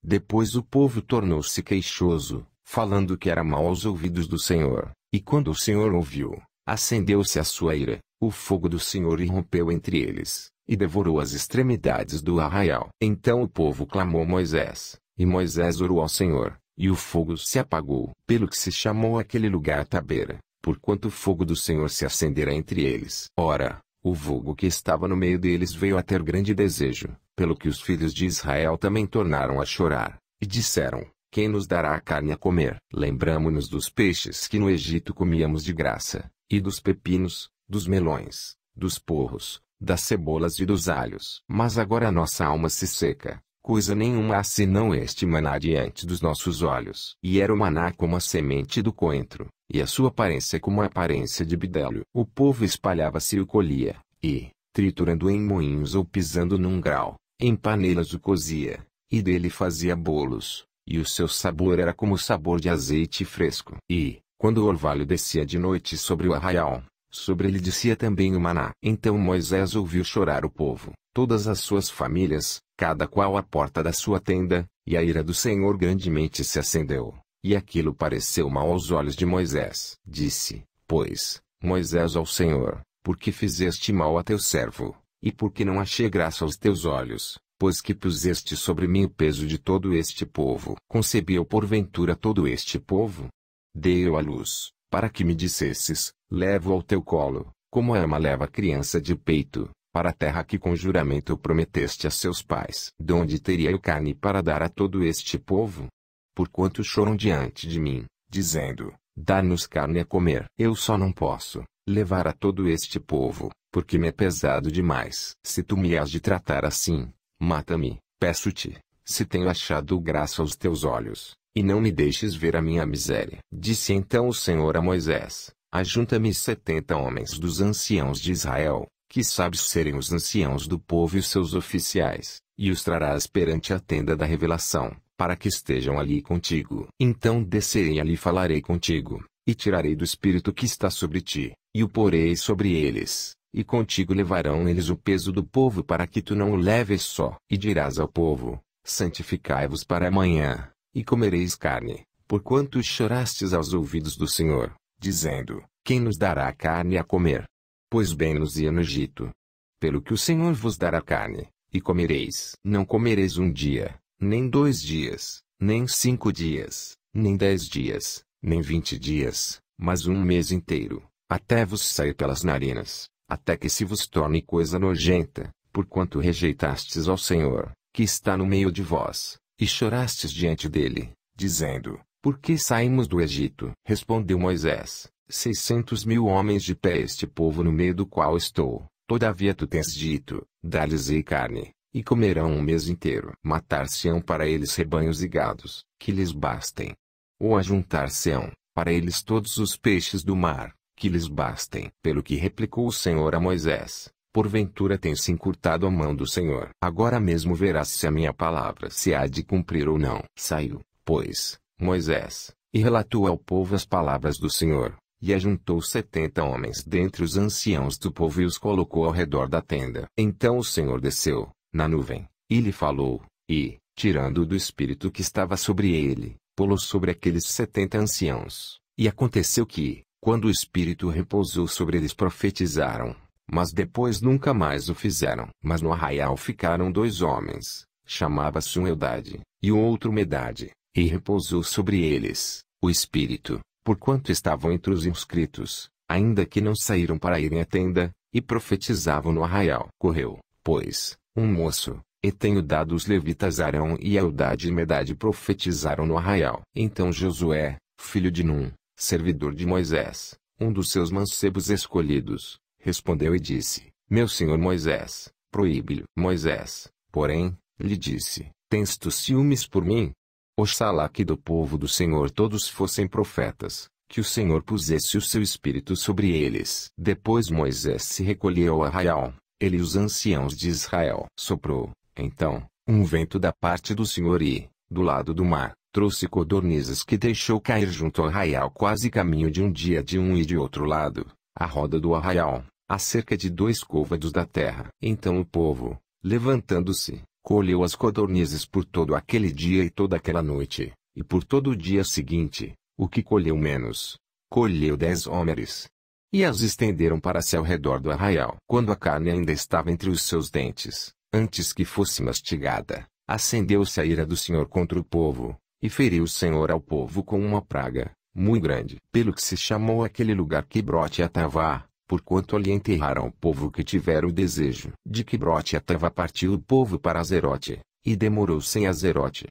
Depois o povo tornou-se queixoso, falando que era mal aos ouvidos do Senhor. E quando o Senhor ouviu, acendeu-se a sua ira, o fogo do Senhor irrompeu entre eles, e devorou as extremidades do arraial. Então o povo clamou a Moisés, e Moisés orou ao Senhor, e o fogo se apagou. Pelo que se chamou aquele lugar Tabeira, porquanto o fogo do Senhor se acendera entre eles. Ora, o vulgo que estava no meio deles veio a ter grande desejo, pelo que os filhos de Israel também tornaram a chorar, e disseram: quem nos dará a carne a comer? Lembramo-nos dos peixes que no Egito comíamos de graça, e dos pepinos, dos melões, dos porros, das cebolas e dos alhos. Mas agora a nossa alma se seca, coisa nenhuma há senão este maná diante dos nossos olhos. E era o maná como a semente do coentro, e a sua aparência como a aparência de bidélio. O povo espalhava-se e o colhia, e, triturando em moinhos ou pisando num grau, em panelas o cozia, e dele fazia bolos. E o seu sabor era como o sabor de azeite fresco. E, quando o orvalho descia de noite sobre o arraial, sobre ele descia também o maná. Então Moisés ouviu chorar o povo, todas as suas famílias, cada qual à porta da sua tenda, e a ira do Senhor grandemente se acendeu. E aquilo pareceu mal aos olhos de Moisés. Disse, pois, Moisés ao Senhor: por que fizeste mal a teu servo, e por que não achei graça aos teus olhos? Pois que puseste sobre mim o peso de todo este povo. Concebi eu porventura todo este povo? Dei eu à luz, para que me dissesses: levo ao teu colo, como a ama leva a criança de peito, para a terra que com juramento prometeste a seus pais. De onde teria eu carne para dar a todo este povo? Porquanto choram diante de mim, dizendo: dá-nos carne a comer. Eu só não posso levar a todo este povo, porque me é pesado demais. Se tu me has de tratar assim, mata-me, peço-te, se tenho achado graça aos teus olhos, e não me deixes ver a minha miséria. Disse então o Senhor a Moisés: ajunta-me 70 homens dos anciãos de Israel, que sabes serem os anciãos do povo e os seus oficiais, e os trarás perante a tenda da revelação, para que estejam ali contigo. Então descerei ali e falarei contigo, e tirarei do espírito que está sobre ti, e o porei sobre eles. E contigo levarão eles o peso do povo para que tu não o leves só. E dirás ao povo: santificai-vos para amanhã, e comereis carne, porquanto chorastes aos ouvidos do Senhor, dizendo: quem nos dará a carne a comer? Pois bem nos ia no Egito. Pelo que o Senhor vos dará carne, e comereis. Não comereis um dia, nem 2 dias, nem 5 dias, nem 10 dias, nem 20 dias, mas 1 mês inteiro, até vos sair pelas narinas, até que se vos torne coisa nojenta, porquanto rejeitastes ao Senhor, que está no meio de vós, e chorastes diante dele, dizendo: por que saímos do Egito? Respondeu Moisés: 600.000 homens de pé este povo no meio do qual estou. Todavia tu tens dito: dar-lhes-ei carne, e comerão 1 mês inteiro. Matar-se-ão para eles rebanhos e gados, que lhes bastem. Ou ajuntar-se-ão, para eles todos os peixes do mar, que lhes bastem. Pelo que replicou o Senhor a Moisés: porventura tem-se encurtado a mão do Senhor. Agora mesmo verás se a minha palavra se há de cumprir ou não. Saiu, pois, Moisés, e relatou ao povo as palavras do Senhor, e ajuntou 70 homens dentre os anciãos do povo e os colocou ao redor da tenda. Então o Senhor desceu, na nuvem, e lhe falou, e, tirando-o do espírito que estava sobre ele, pô-lo sobre aqueles 70 anciãos. E aconteceu que, quando o espírito repousou sobre eles, profetizaram, mas depois nunca mais o fizeram. Mas no arraial ficaram 2 homens, chamava-se um Eldade, e o outro Medade, e repousou sobre eles o espírito, porquanto estavam entre os inscritos, ainda que não saíram para irem à tenda, e profetizavam no arraial. Correu, pois, um moço, e tenho dado os levitas Arão e Eldade e Medade profetizaram no arraial. Então Josué, filho de Num, servidor de Moisés, um dos seus mancebos escolhidos, respondeu e disse: meu senhor Moisés, proíbe-lhe. Moisés, porém, lhe disse: tens tu ciúmes por mim? Oxalá que do povo do Senhor todos fossem profetas, que o Senhor pusesse o seu espírito sobre eles. Depois Moisés se recolheu ao arraial, ele e os anciãos de Israel. Soprou, então, um vento da parte do Senhor e, do lado do mar, trouxe codornizes que deixou cair junto ao arraial quase caminho de um dia de um e de outro lado, à roda do arraial, a cerca de 2 côvados da terra. Então o povo, levantando-se, Colheu as codornizes por todo aquele dia e toda aquela noite, e por todo o dia seguinte. O que colheu menos, colheu 10 homeres. E as estenderam para si ao redor do arraial. Quando a carne ainda estava entre os seus dentes, antes que fosse mastigada, acendeu-se a ira do Senhor contra o povo, e feriu o Senhor ao povo com uma praga muito grande. Pelo que se chamou aquele lugar Quibrote-Atavá, porquanto ali enterraram o povo que tivera o desejo. De Quibrote-Atavá partiu o povo para Azerote, e demorou-se em Azerote.